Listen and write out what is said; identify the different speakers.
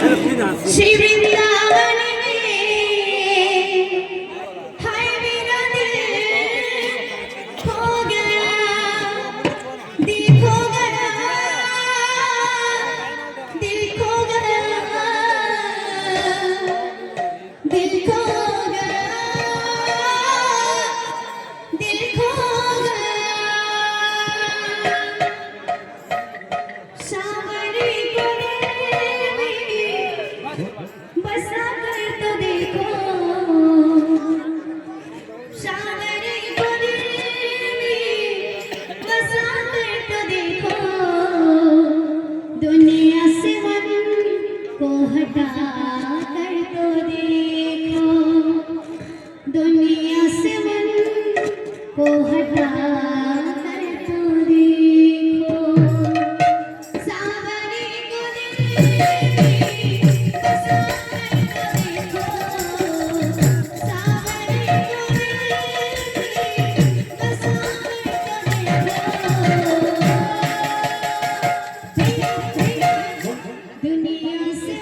Speaker 1: श्री वृंदावन में हाय मेरा दिल खो गया, दिल खो गया, दिल खो गया, दिल खो गया, दिल खो गया। सावरी को बसा कर तो देखो, सावरी को बसा कर तो देखो, दुनिया से मन को हटा कर तो देखो, दुनिया से मन को हटा कर तो देखो। सावरी को बसा कर तो देखो, सावरी को बसा कर तो देखो, दुनिया से